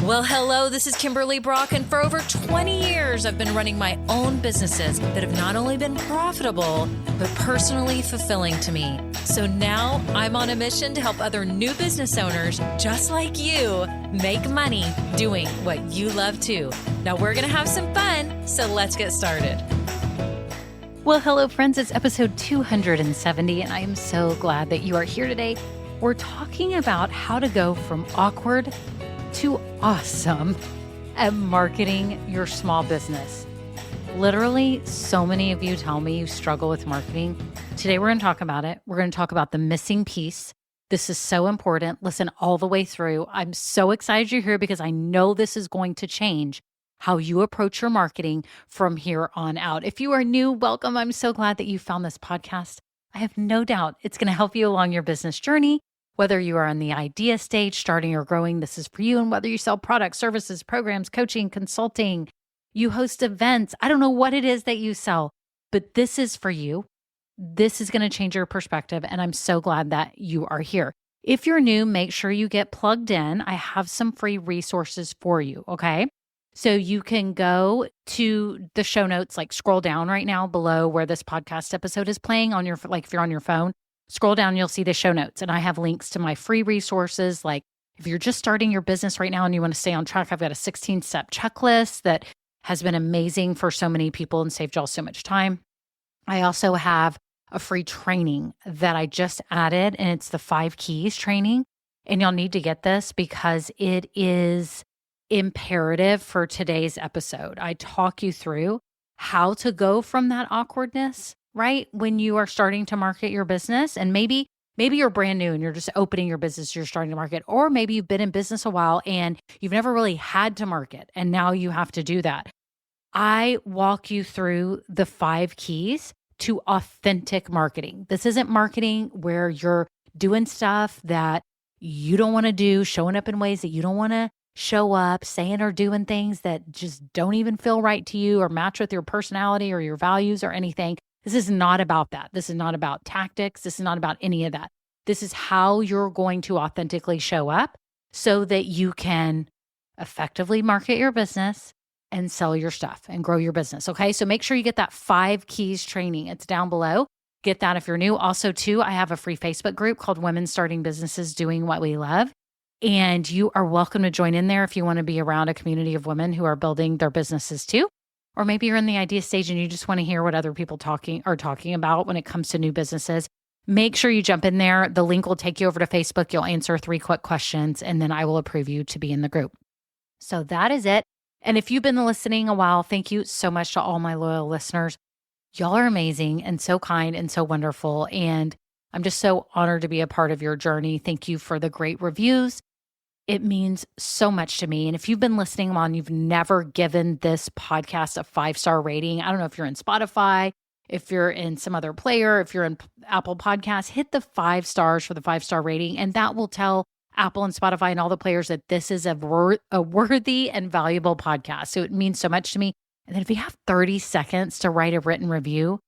Well, hello, this is Kimberly Brock, and for over 20 years, I've been running my own businesses that have not only been profitable, but personally fulfilling to me. So now I'm on a mission to help other new business owners, just like you, make money doing what you love too. Now we're going to have some fun, so let's get started. Well, hello, friends. It's episode 270, and I am so glad that you are here today. We're talking about how to go from awkward to awesome at marketing your small business. Literally, so many of you tell me you struggle with marketing. Today, we're going to talk about it. We're going to talk about the missing piece. This is so important. Listen all the way through. I'm so excited you're here because I know this is going to change how you approach your marketing from here on out. If you are new, welcome. I'm so glad that you found this podcast. I have no doubt it's going to help you along your business journey. Whether you are on the idea stage, starting or growing, this is for you. And whether you sell products, services, programs, coaching, consulting, you host events, I don't know what it is that you sell, but this is for you. This is going to change your perspective. And I'm so glad that you are here. If you're new, make sure you get plugged in. I have some free resources for you. Okay. So you can go to the show notes, like scroll down right now below where this podcast episode is playing on your, like if you're on your phone. Scroll down, you'll see the show notes. And I have links to my free resources. Like if you're just starting your business right now and you want to stay on track, I've got a 16-step checklist that has been amazing for so many people and saved y'all so much time. I also have a free training that I just added, and it's the 5 keys training. And you'll need to get this because it is imperative for today's episode. I talk you through how to go from that awkwardness, right? When you are starting to market your business, and maybe you're brand new and you're just opening your business, you're starting to market, or maybe you've been in business a while and you've never really had to market and now you have to do that. I walk you through the 5 keys to authentic marketing. This isn't marketing where you're doing stuff that you don't want to do, showing up in ways that you don't want to show up, saying or doing things that just don't even feel right to you or match with your personality or your values or anything. This is not about that. This is not about tactics. This is not about any of that. This is how you're going to authentically show up so that you can effectively market your business and sell your stuff and grow your business. Okay. So make sure you get that 5 keys training. It's down below. Get that if you're new. Also, too, I have a free Facebook group called Women Starting Businesses Doing What We Love. And you are welcome to join in there if you want to be around a community of women who are building their businesses too. Or maybe you're in the idea stage and you just want to hear what other people are talking about when it comes to new businesses. Make sure you jump in there. The link will take you over to Facebook. You'll answer 3 quick questions, and then I will approve you to be in the group. So that is it. And if you've been listening a while, thank you so much to all my loyal listeners. Y'all are amazing and so kind and so wonderful. And I'm just so honored to be a part of your journey. Thank you for the great reviews. It means so much to me. And if you've been listening and you've never given this podcast a 5-star rating, I don't know if you're in Spotify, if you're in some other player, if you're in Apple Podcasts, hit the 5 stars for the 5-star rating. And that will tell Apple and Spotify and all the players that this is a worthy and valuable podcast. So it means so much to me. And then if you have 30 seconds to write a written review,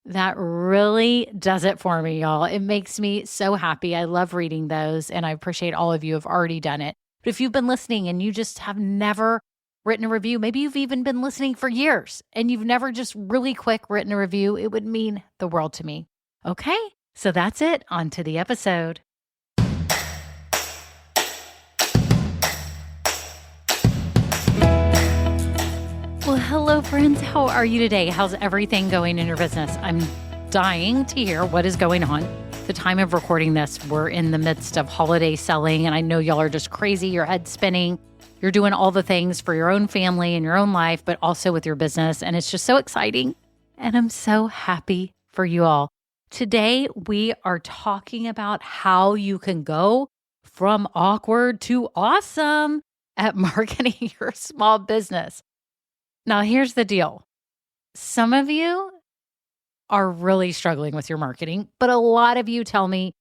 that really does it for me, y'all. It makes me so happy. I love reading those, and I appreciate all of you who have already done it. But if you've been listening and you just have never written a review, maybe you've even been listening for years and you've never just really quick written a review, it would mean the world to me. Okay, so that's it. On to the episode. Well, hello, friends. How are you today? How's everything going in your business? I'm dying to hear what is going on. The time of recording this, we're in the midst of holiday selling, and I know y'all are just crazy. Your head's spinning. You're doing all the things for your own family and your own life, but also with your business, and it's just so exciting. And I'm so happy for you all. Today, we are talking about how you can go from awkward to awesome at marketing your small business. Now, here's the deal. Some of you are really struggling with your marketing, but a lot of you tell me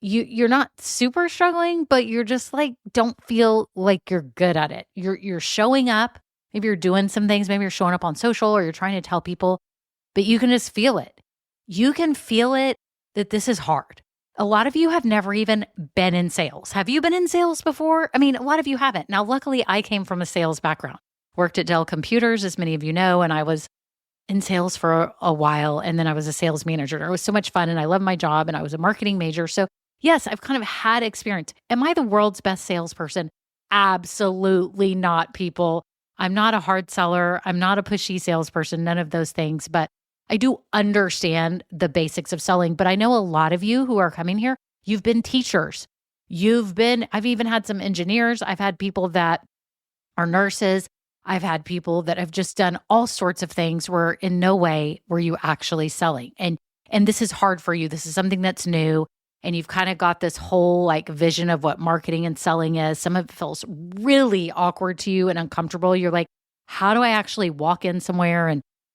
you're not super struggling, but you're just like, don't feel like you're good at it. You're showing up. Maybe you're doing some things. Maybe you're showing up on social or you're trying to tell people, but you can just feel it. You can feel it that this is hard. A lot of you have never even been in sales. Have you been in sales before? I mean, a lot of you haven't. Now, luckily, I came from a sales background, worked at Dell Computers, as many of you know, and I was in sales for a while. And then I was a sales manager. It was so much fun and I loved my job and I was a marketing major. So yes, I've kind of had experience. Am I the world's best salesperson? Absolutely not, people. I'm not a hard seller. I'm not a pushy salesperson, none of those things, but I do understand the basics of selling. But I know a lot of you who are coming here, you've been teachers. I've even had some engineers. I've had people that are nurses. I've had people that have just done all sorts of things where in no way were you actually selling. And this is hard for you. This is something that's new. And you've kind of got this whole like vision of what marketing and selling is. Some of it feels really awkward to you and uncomfortable. You're like, how do I actually walk in somewhere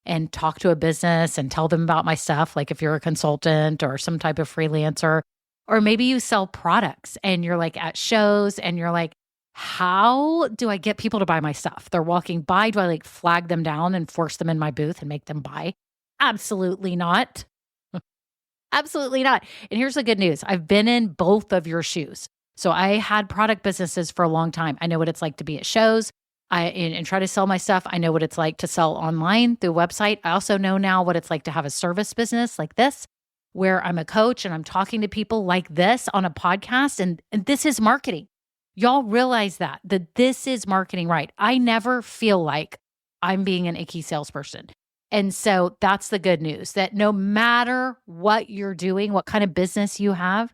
and talk to a business and tell them about my stuff? Like if you're a consultant or some type of freelancer, or maybe you sell products and you're like at shows and you're like, how do I get people to buy my stuff? They're walking by. Do I like flag them down and force them in my booth and make them buy? Absolutely not. Absolutely not. And here's the good news. I've been in both of your shoes. So I had product businesses for a long time. I know what it's like to be at shows and try to sell my stuff. I know what it's like to sell online through a website. I also know now what it's like to have a service business like this, where I'm a coach and I'm talking to people like this on a podcast. And this is marketing. Y'all realize that this is marketing, right? I never feel like I'm being an icky salesperson. And so that's the good news, that no matter what you're doing, what kind of business you have,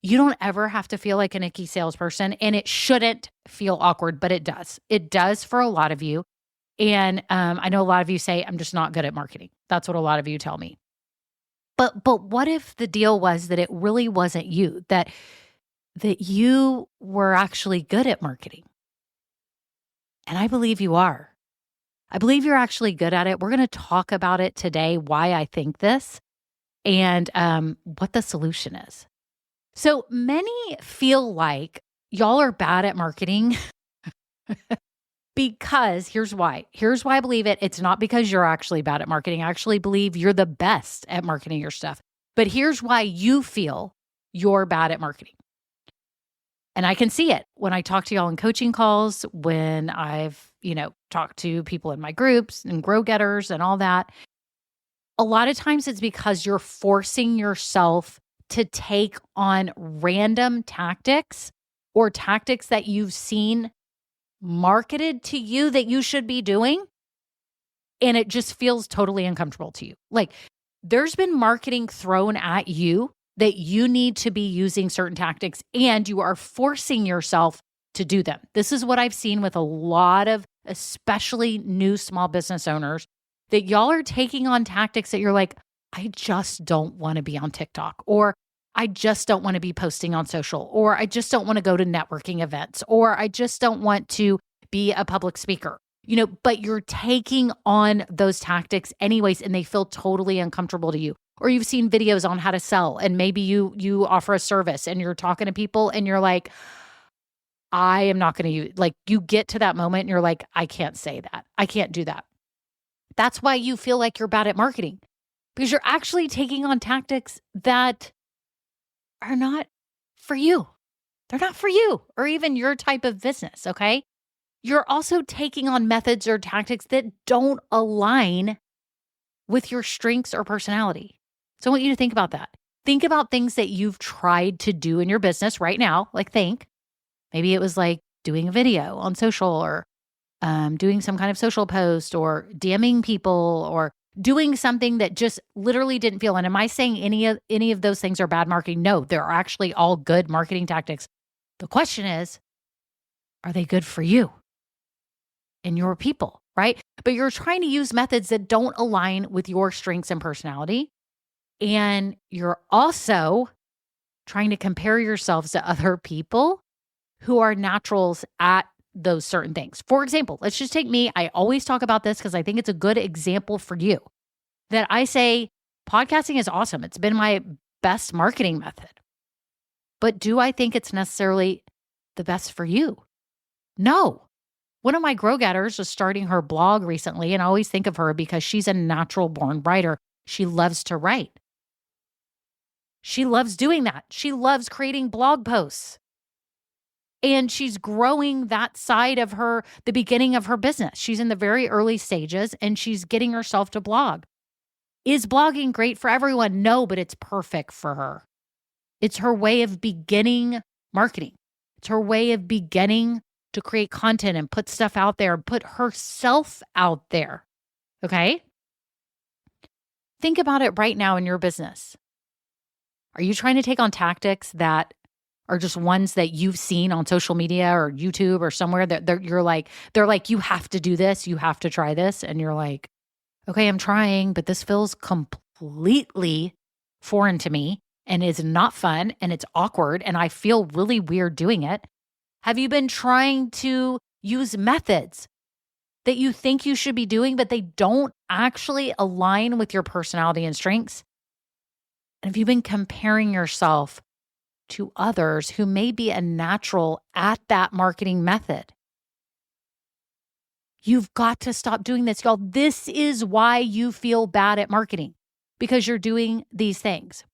you don't ever have to feel like an icky salesperson. And it shouldn't feel awkward, but it does. It does for a lot of you. And I know a lot of you say, I'm just not good at marketing. That's what a lot of you tell me. But what if the deal was that it really wasn't you, that you were actually good at marketing? And I believe you are. I believe you're actually good at it. We're going to talk about it today, why I think this, and what the solution is. So many feel like y'all are bad at marketing because here's why. Here's why I believe it. It's not because you're actually bad at marketing. I actually believe you're the best at marketing your stuff. But here's why you feel you're bad at marketing. And I can see it when I talk to y'all in coaching calls, when I've, talked to people in my groups and grow getters and all that. A lot of times it's because you're forcing yourself to take on random tactics or tactics that you've seen marketed to you that you should be doing. And it just feels totally uncomfortable to you. Like there's been marketing thrown at you that you need to be using certain tactics and you are forcing yourself to do them. This is what I've seen with a lot of, especially new small business owners, that y'all are taking on tactics that you're like, I just don't want to be on TikTok, or I just don't want to be posting on social, or I just don't want to go to networking events, or I just don't want to be a public speaker, but you're taking on those tactics anyways, and they feel totally uncomfortable to you. Or you've seen videos on how to sell, and maybe you offer a service and you're talking to people and you're like, I am not going to use, like you get to that moment and you're like, I can't say that. I can't do that. That's why you feel like you're bad at marketing, because you're actually taking on tactics that are not for you. They're not for you or even your type of business, okay? You're also taking on methods or tactics that don't align with your strengths or personality. So I want you to think about that. Think about things that you've tried to do in your business right now. Maybe it was like doing a video on social, or doing some kind of social post, or DMing people, or doing something that just literally didn't feel. And am I saying any of those things are bad marketing? No, they're actually all good marketing tactics. The question is, are they good for you and your people, right? But you're trying to use methods that don't align with your strengths and personality. And you're also trying to compare yourselves to other people who are naturals at those certain things. For example, let's just take me. I always talk about this because I think it's a good example for you, that I say podcasting is awesome. It's been my best marketing method. But do I think it's necessarily the best for you? No. One of my grow getters was starting her blog recently, and I always think of her because she's a natural born writer. She loves to write. She loves doing that. She loves creating blog posts. And she's growing that side of the beginning of her business. She's in the very early stages and she's getting herself to blog. Is blogging great for everyone? No, but it's perfect for her. It's her way of beginning marketing. It's her way of beginning to create content and put stuff out there and put herself out there. Okay? Think about it right now in your business. Are you trying to take on tactics that are just ones that you've seen on social media or YouTube or somewhere that they're like, you have to do this, you have to try this. And you're like, okay, I'm trying, but this feels completely foreign to me and is not fun and it's awkward and I feel really weird doing it. Have you been trying to use methods that you think you should be doing, but they don't actually align with your personality and strengths? And have you been comparing yourself to others who may be a natural at that marketing method? You've got to stop doing this, y'all. This is why you feel bad at marketing, because you're doing these things.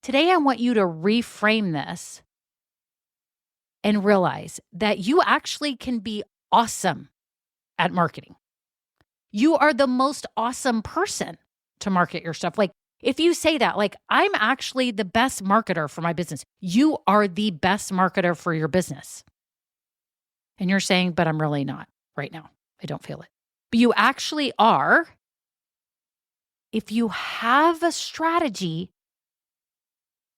Today, I want you to reframe this and realize that you actually can be awesome at marketing. You are the most awesome person to market your stuff. Like, if you say that, like, I'm actually the best marketer for my business, you are the best marketer for your business. And you're saying, but I'm really not right now. I don't feel it. But you actually are if you have a strategy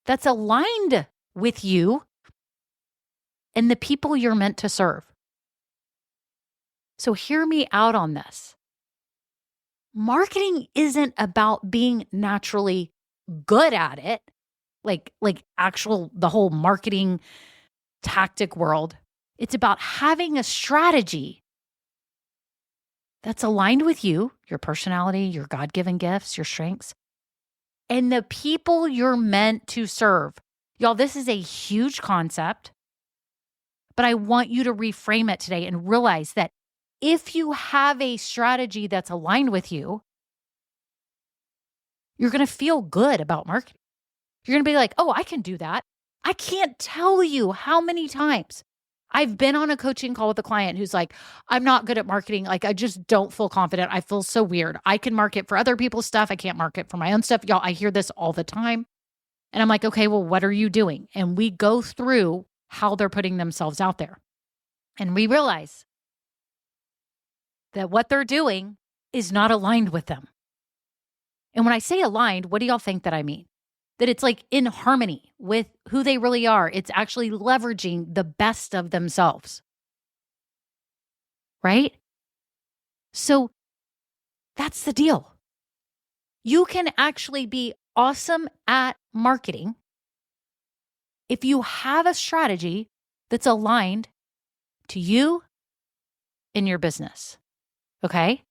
that's aligned with you and the people you're meant to serve. So hear me out on this. Marketing isn't about being naturally good at it, like the whole marketing tactic world. It's about having a strategy that's aligned with you, your personality, your God-given gifts, your strengths, and the people you're meant to serve. Y'all, this is a huge concept, but I want you to reframe it today and realize that if you have a strategy that's aligned with you, you're going to feel good about marketing. You're going to be like, oh, I can do that. I can't tell you how many times I've been on a coaching call with a client who's like, I'm not good at marketing. Like, I just don't feel confident. I feel so weird. I can market for other people's stuff. I can't market for my own stuff. Y'all, I hear this all the time. And I'm like, okay, well, what are you doing? And we go through how they're putting themselves out there. And we realize that what they're doing is not aligned with them. And when I say aligned, what do y'all think that I mean? That it's like in harmony with who they really are. It's actually leveraging the best of themselves. Right? So that's the deal. You can actually be awesome at marketing if you have a strategy that's aligned to you and your business. Okay?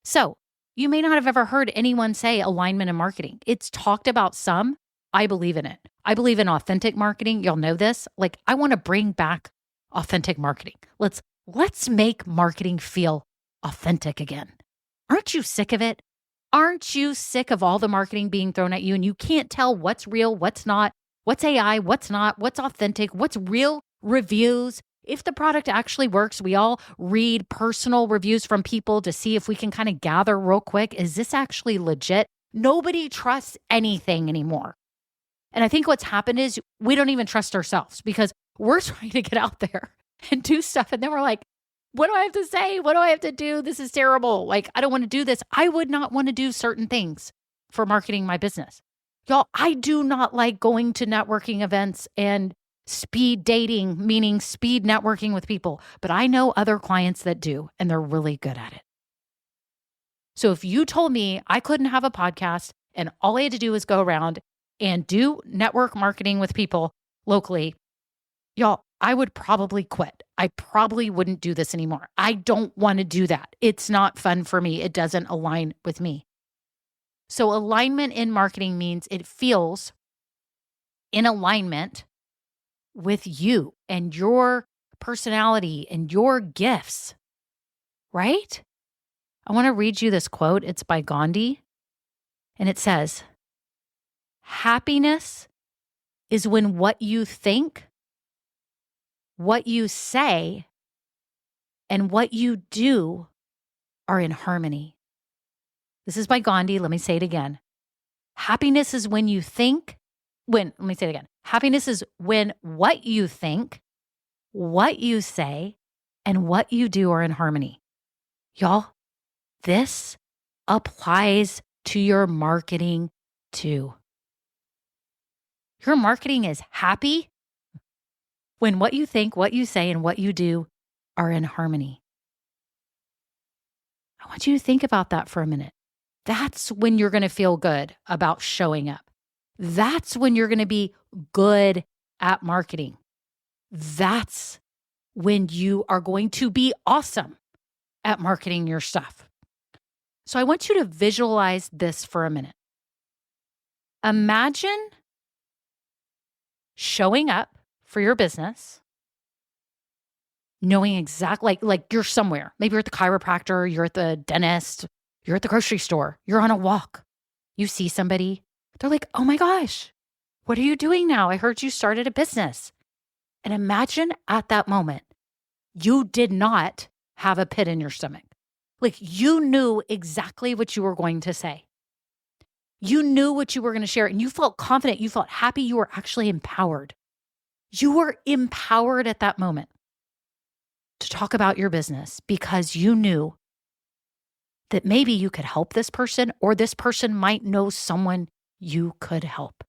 So you may not have ever heard anyone say alignment in marketing. It's talked about some. I believe in it. I believe in authentic marketing. Y'all know this. Like, I want to bring back authentic marketing. Let's make marketing feel authentic again. Aren't you sick of it? Aren't you sick of all the marketing being thrown at you and you can't tell what's real, what's not, what's AI, what's not, what's authentic, what's real reviews? If the product actually works, we all read personal reviews from people to see if we can kind of gather real quick, is this actually legit? Nobody trusts anything anymore. And I think what's happened is we don't even trust ourselves because we're trying to get out there and do stuff. And then we're like, what do I have to say? What do I have to do? This is terrible. Like, I don't want to do this. I would not want to do certain things for marketing my business. Y'all, I do not like going to networking events and speed dating, meaning speed networking with people. But I know other clients that do, and they're really good at it. So if you told me I couldn't have a podcast and all I had to do was go around and do network marketing with people locally, y'all, I would probably quit. I probably wouldn't do this anymore. I don't want to do that. It's not fun for me. It doesn't align with me. So alignment in marketing means it feels in alignment with you and your personality and your gifts, right? I want to read you this quote. It's by Gandhi. And it says, Happiness is when what you think, what you say, and what you do are in harmony. This is by Gandhi. Let me say it again. Happiness is when you think, let me say it again. Happiness is when what you think, what you say, and what you do are in harmony. Y'all, this applies to your marketing too. Your marketing is happy when what you think, what you say, and what you do are in harmony. I want you to think about that for a minute. That's when you're going to feel good about showing up. That's when you're going to be good at marketing. That's when you are going to be awesome at marketing your stuff. So I want you to visualize this for a minute. Imagine showing up for your business, knowing exactly, like you're somewhere. Maybe you're at the chiropractor, you're at the dentist, you're at the grocery store, you're on a walk. You see somebody, they're like, oh my gosh, what are you doing now? I heard you started a business. And imagine at that moment, you did not have a pit in your stomach. Like you knew exactly what you were going to say. You knew what you were going to share and you felt confident. You felt happy. You were actually empowered. You were empowered at that moment to talk about your business because you knew that maybe you could help this person or this person might know someone you could help.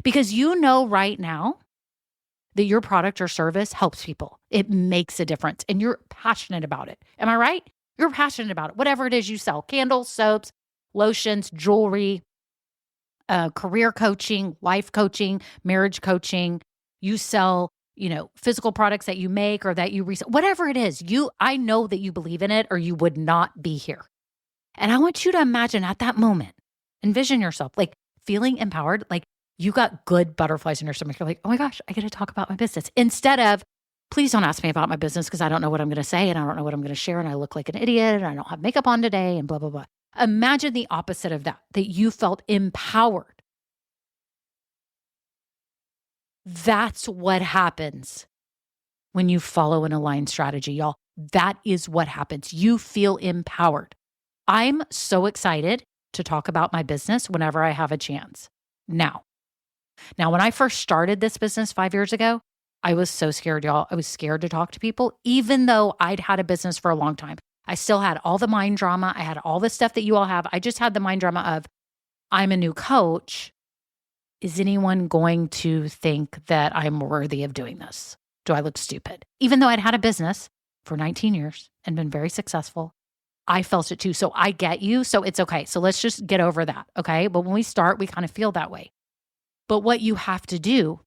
Because you know right now that your product or service helps people. It makes a difference and you're passionate about it. Am I right? You're passionate about it. Whatever it is you sell, candles, soaps, lotions, jewelry, career coaching, life coaching, marriage coaching. You sell, physical products that you make or that you resell, whatever it is, I know that you believe in it or you would not be here. And I want you to imagine at that moment, envision yourself like feeling empowered, like you got good butterflies in your stomach. You're like, oh my gosh, I get to talk about my business. Instead of, please don't ask me about my business because I don't know what I'm going to say and I don't know what I'm going to share and I look like an idiot and I don't have makeup on today and blah, blah, blah. Imagine the opposite of that you felt empowered. That's what happens when you follow an aligned strategy, y'all. That is what happens. You feel empowered. I'm so excited to talk about my business whenever I have a chance. Now, when I first started this business 5 years ago, I was so scared, y'all. I was scared to talk to people, even though I'd had a business for a long time. I still had all the mind drama. I had all the stuff that you all have. I just had the mind drama of, I'm a new coach. Is anyone going to think that I'm worthy of doing this? Do I look stupid? Even though I'd had a business for 19 years and been very successful, I felt it too. So I get you. So it's okay. So let's just get over that. Okay. But when we start, we kind of feel that way. But what you have to do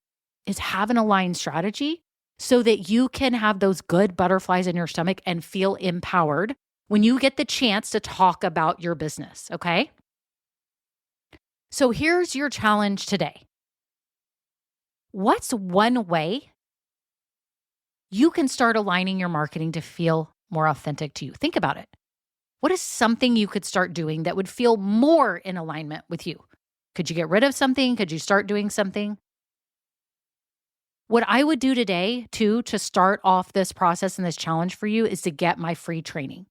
is have an aligned strategy so that you can have those good butterflies in your stomach and feel empowered when you get the chance to talk about your business. Okay. So here's your challenge today. What's one way you can start aligning your marketing to feel more authentic to you? Think about it. What is something you could start doing that would feel more in alignment with you? Could you get rid of something? Could you start doing something? What I would do today, too, to start off this process and this challenge for you is to get my free training.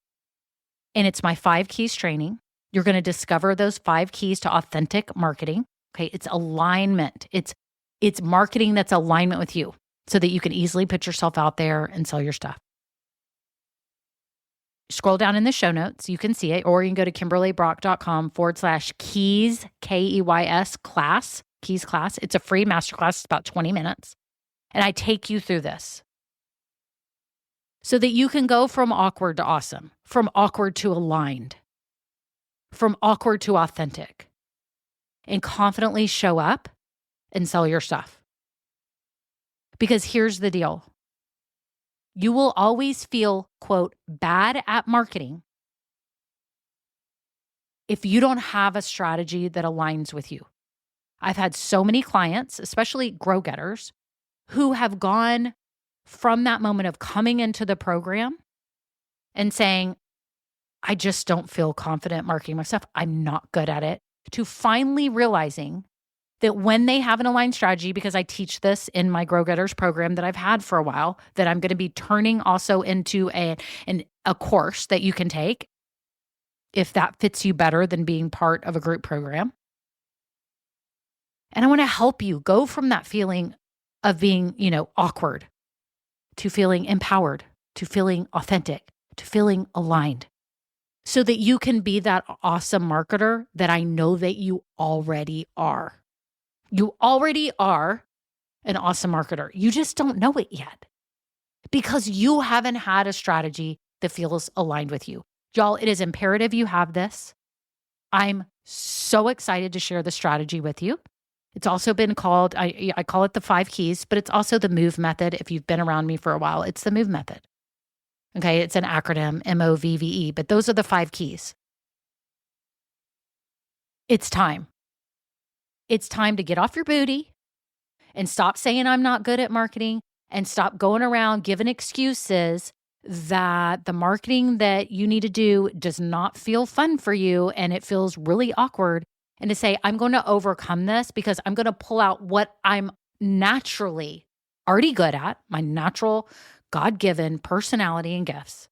And it's my 5 keys training. You're going to discover those 5 keys to authentic marketing. Okay. It's alignment. It's marketing that's alignment with you so that you can easily put yourself out there and sell your stuff. Scroll down in the show notes. You can see it, or you can go to KimberlyBrock.com/keys, KEYS class, keys class. It's a free masterclass. It's about 20 minutes. And I take you through this so that you can go from awkward to awesome, from awkward to aligned, from awkward to authentic, and confidently show up and sell your stuff. Because here's the deal. You will always feel, quote, bad at marketing if you don't have a strategy that aligns with you. I've had so many clients, especially grow-getters, who have gone from that moment of coming into the program and saying, I just don't feel confident marketing my stuff. I'm not good at it, to finally realizing that when they have an aligned strategy, because I teach this in my Grow Getters program that I've had for a while, that I'm going to be turning also into a course that you can take if that fits you better than being part of a group program. And I want to help you go from that feeling of being, awkward to feeling empowered, to feeling authentic, to feeling aligned, so that you can be that awesome marketer that I know that you already are. You already are an awesome marketer. You just don't know it yet because you haven't had a strategy that feels aligned with you. Y'all, it is imperative you have this. I'm so excited to share the strategy with you. It's also been called, I call it the 5 keys, but it's also the MOVE method. If you've been around me for a while, it's the MOVE method. Okay, it's an acronym, MOVVE, but those are the 5 keys. It's time. It's time to get off your booty and stop saying I'm not good at marketing and stop going around giving excuses that the marketing that you need to do does not feel fun for you and it feels really awkward. And to say, I'm going to overcome this because I'm going to pull out what I'm naturally already good at, my natural God-given personality and gifts.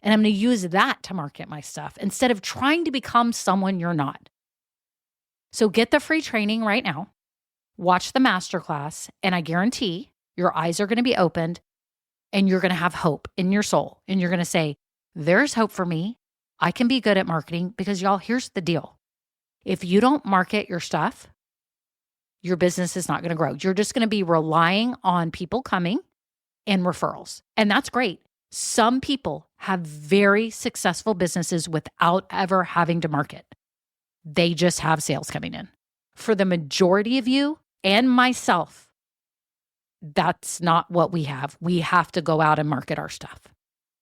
And I'm going to use that to market my stuff instead of trying to become someone you're not. So get the free training right now, watch the masterclass, and I guarantee your eyes are going to be opened and you're going to have hope in your soul. And you're going to say, there's hope for me. I can be good at marketing because y'all, here's the deal. If you don't market your stuff, your business is not going to grow. You're just going to be relying on people coming and referrals. And that's great. Some people have very successful businesses without ever having to market. They just have sales coming in. For the majority of you and myself, that's not what we have. We have to go out and market our stuff.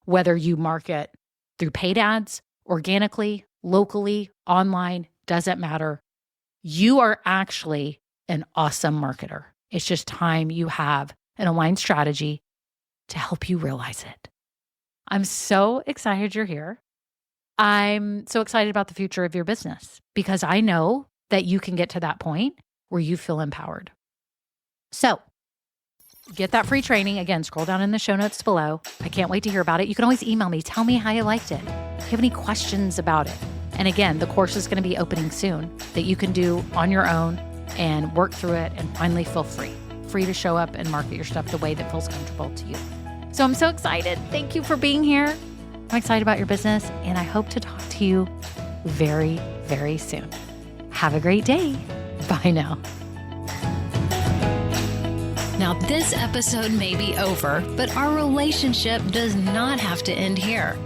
Whether you market through paid ads, organically, locally, online, doesn't matter. You are actually an awesome marketer. It's just time you have an aligned strategy to help you realize it. I'm so excited you're here. I'm so excited about the future of your business because I know that you can get to that point where you feel empowered. So get that free training. Again, scroll down in the show notes below. I can't wait to hear about it. You can always email me. Tell me how you liked it. If you have any questions about it. And again, the course is going to be opening soon that you can do on your own and work through it and finally feel free. Free to show up and market your stuff the way that feels comfortable to you. So I'm so excited. Thank you for being here. I'm excited about your business and I hope to talk to you very, very soon. Have a great day. Bye now. Now, this episode may be over, but our relationship does not have to end here.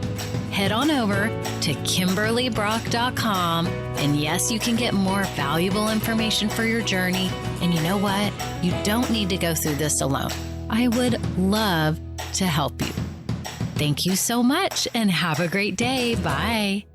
Head on over to KimberlyBrock.com. And yes, you can get more valuable information for your journey. And you know what? You don't need to go through this alone. I would love to help you. Thank you so much and have a great day. Bye.